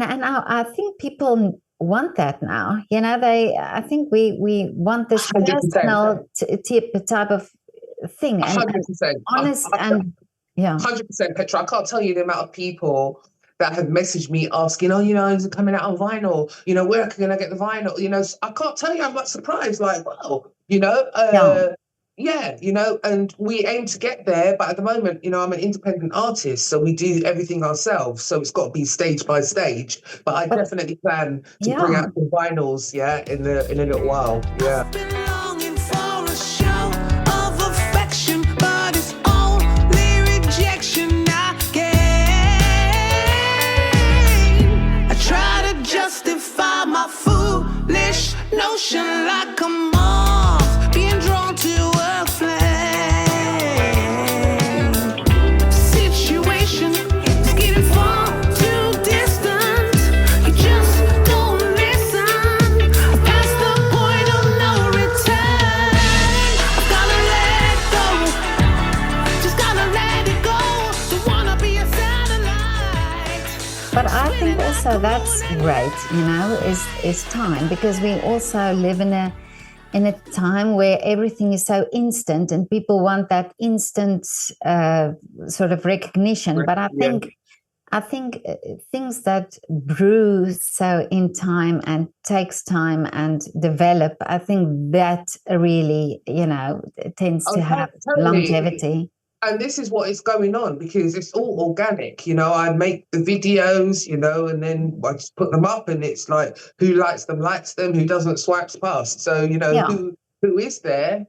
And I think people want that now. I think we want this 100%. personal type of thing, and 100%. honest, and yeah. 100%, Petra. I can't tell you the amount of people that have messaged me asking, oh, is it coming out on vinyl? Where can I get the vinyl? I can't tell you, I'm not surprised. Like, wow, Yeah. yeah, and we aim to get there. But at the moment, I'm an independent artist, so we do everything ourselves. So it's got to be stage by stage. But I definitely plan to bring Yeah. out some vinyls, yeah, in a little while. Yeah. Notion like a moth being drawn to a flame. Situation is getting far too distant. You just don't listen. Past the point of no return. I've gotta let it go. Just gotta let it go. Don't wanna be a satellite. But I think also that's great, is time, because we also live in a time where everything is so instant and people want that instant sort of recognition. But I think things that brew so in time and takes time and develop, I think that really, tends to have longevity. And this is what is going on because it's all organic. I make the videos, and then I just put them up, and it's like who likes them, who doesn't, swipes past. So, who is there,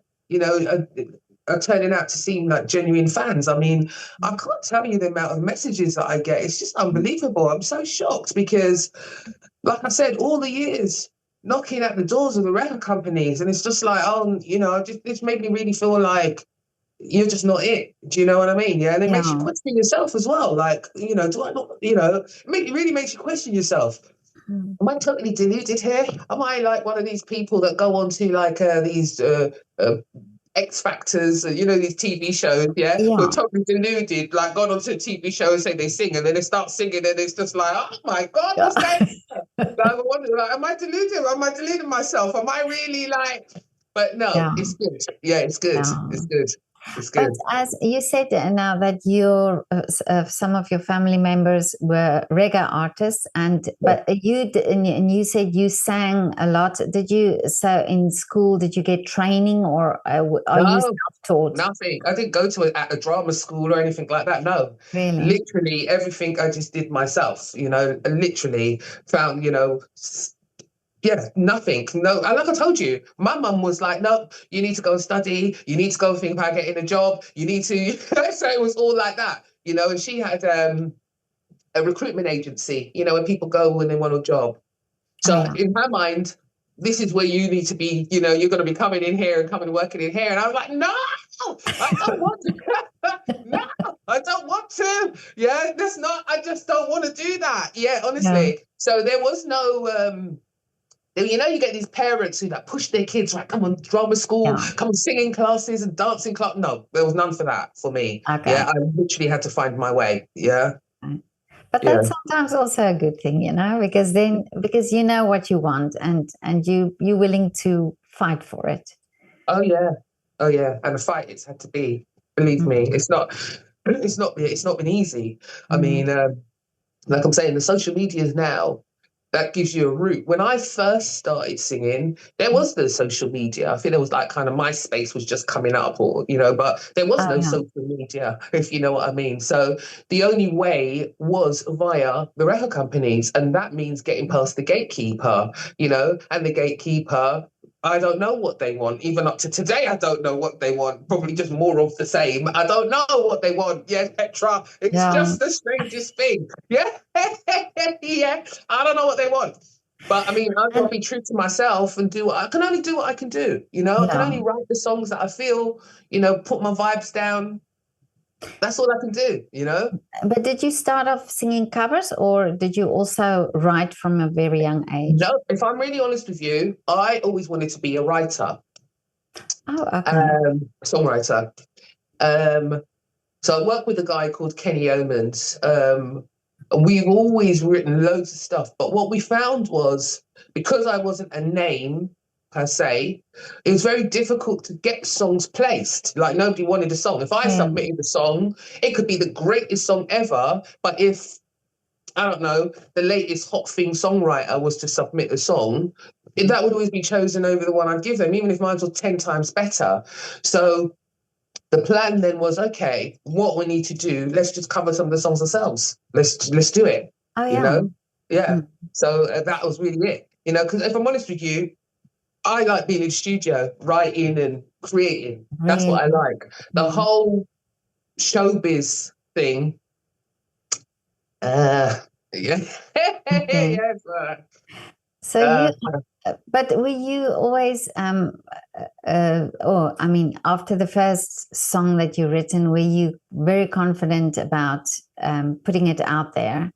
are turning out to seem like genuine fans. I mean, I can't tell you the amount of messages that I get. It's just unbelievable. I'm so shocked because, like I said, all the years knocking at the doors of the record companies, and it's just like, this made me really feel like you're just not it. Do you know what I mean? Yeah. And it makes you question yourself as well. Like, do I not, it really makes you question yourself. Am I totally deluded here? Am I like one of these people that go on to like these X Factors, these TV shows, who are totally deluded, like gone onto a TV show and say they sing, and then they start singing, and it's just like, oh my God, what's going on? Like, I wonder, like, am I deluded? Am I deluding myself? Am I really like? But no, it's good. Yeah, it's good. It's good. It's good. But as you said now that some of your family members were reggae artists, but you said you sang a lot. Did you? So in school, did you get training, or are you self-taught? Nothing. I didn't go to a drama school or anything like that. No, really, literally everything I just did myself. And literally found, nothing. No, and like I told you, my mum was like, no, you need to go and study. You need to go think about getting a job. You need to. So it was all like that, and she had a recruitment agency, when people go when they want a job. So in her mind, this is where you need to be, you're going to be coming in here and coming working in here. And I was like, no, I don't want to. No, I don't want to. Yeah, that's not, I just don't want to do that. Yeah, honestly. Yeah. So there was no, you get these parents who like push their kids, like, come on, drama school, come on, singing classes and dancing club. No, there was none for that for me. Okay. Yeah, I literally had to find my way. Yeah. But that's sometimes also a good thing, because you know what you want and you're willing to fight for it. Oh yeah. And the fight it's had to be. Believe me, it's not been easy. I mean, like I'm saying, the social medias now, that gives you a route. When I first started singing, there was no social media. I think there was like kind of MySpace was just coming up, or but there was no social media, if you know what I mean. So the only way was via the record companies, and that means getting past the gatekeeper, and the gatekeeper, I don't know what they want. Even up to today, I don't know what they want. Probably just more of the same. I don't know what they want. Yeah, Petra, it's just the strangest thing. Yeah, yeah. I don't know what they want. But I mean, I've got to be true to myself and I can only do what I can do. I can only write the songs that I feel, put my vibes down. That's all I can do, But did you start off singing covers, or did you also write from a very young age? No, if I'm really honest with you, I always wanted to be a writer. Oh, okay. Songwriter. So I worked with a guy called Kenny Omans. we've always written loads of stuff. But what we found was, because I wasn't a name per se, it was very difficult to get songs placed. Like, nobody wanted a song. If I submitted a song, it could be the greatest song ever, but if, I don't know, the latest hot thing songwriter was to submit a song, that would always be chosen over the one I'd give them, even if mine was 10 times better. So the plan then was, okay, what we need to do, let's just cover some of the songs ourselves. Let's do it. Oh, yeah. You know? Yeah. So that was really it. You know, because if I'm honest with you, I like being in the studio, writing and creating. That's what I like. The whole showbiz thing. Yeah. Yes. So but were you always, after the first song that you written, were you very confident about putting it out there?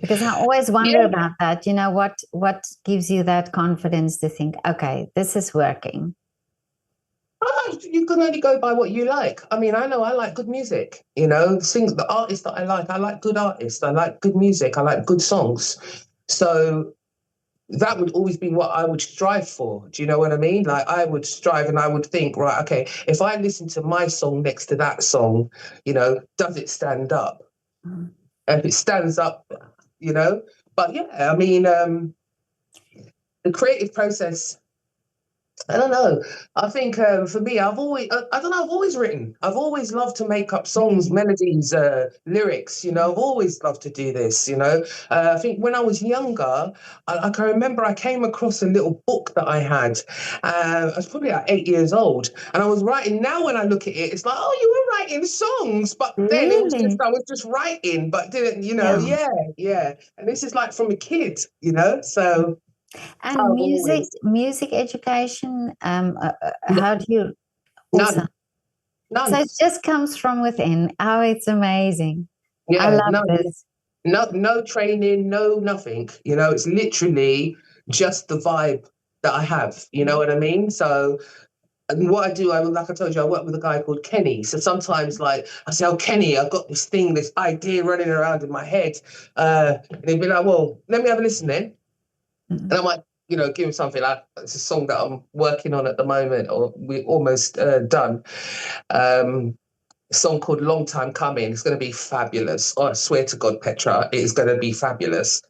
Because I always wonder about that. You know, what gives you that confidence to think, okay, this is working? You can only go by what you like. I mean, I know I like good music, you know, the artists that I like good artists. I like good music. I like good songs. So that would always be what I would strive for. Do you know what I mean? Like, I would strive and I would think, right, okay, if I listen to my song next to that song, you know, does it stand up? If it stands up, you know, but yeah, I mean, the creative process, I don't know. I think for me, I've always written. I've always loved to make up songs, melodies, lyrics, you know, I've always loved to do this, you know. I think when I was younger, I can remember I came across a little book that I had. I was probably like 8 years old, and I was writing. Now when I look at it, it's like, oh, you were writing songs, but then it was just, I was just writing, but didn't, you know, yeah. And this is like from a kid, you know, so. And music education, how do you also? None. So it just comes from within. Oh, it's amazing. I love this. No training, no nothing. You know, it's literally just the vibe that I have. You know what I mean? So what I do, like I told you, I work with a guy called Kenny. So sometimes, like, I say, oh, Kenny, I've got this idea running around in my head. And he'd be like, well, let me have a listen then. And I might, you know, give him something like, it's a song that I'm working on at the moment, or we're almost done. A song called Long Time Coming. It's going to be fabulous. Oh, I swear to God, Petra, it is going to be fabulous.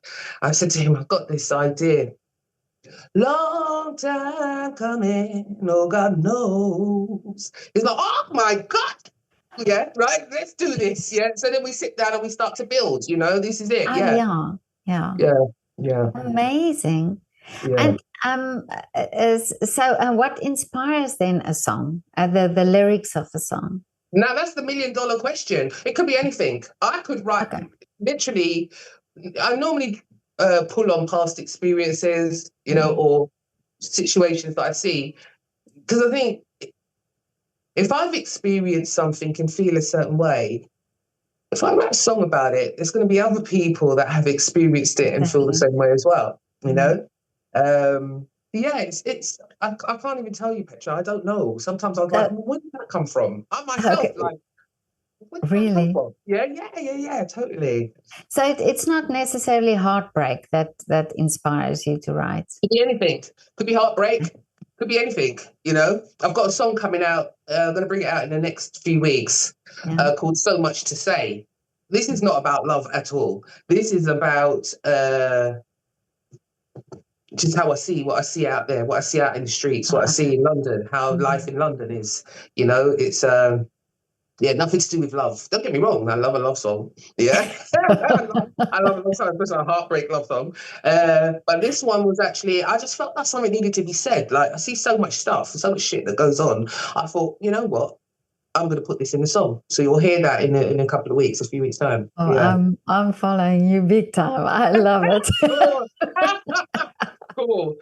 I said to him, I've got this idea. Long time coming, oh God knows. He's like, oh my God. Yeah, right, let's do this. Yeah. So then we sit down and we start to build, you know, this is it. Oh, Yeah. Amazing. Yeah. And what inspires then a song? The lyrics of a song? Now that's the $1 million question. It could be anything. I could write literally. I normally pull on past experiences, you know, or situations that I see, because I think if I've experienced something and feel a certain way, if I write a song about it, there's going to be other people that have experienced it and feel the same way as well. You know. Yeah, it's. I can't even tell you, Petra. I don't know. Sometimes I'm like, where did that come from? I myself, like, where did that come from? Yeah, totally. So it's not necessarily heartbreak that inspires you to write. Could be anything. Could be heartbreak. Could be anything. You know, I've got a song coming out. I'm going to bring it out in the next few weeks, called "So Much to Say." This is not about love at all. This is about. Just how what I see out there, what I see out in the streets, what I see in London, how life in London is. You know, it's nothing to do with love. Don't get me wrong, I love a love song. Yeah, I love a love song, especially a heartbreak love song. But this one was actually, I just felt like something needed to be said. Like, I see so much stuff, so much shit that goes on. I thought, you know what? I'm going to put this in the song. So you'll hear that in a couple of weeks, a few weeks' time. Oh, yeah. I'm following you big time. I love it. Cool.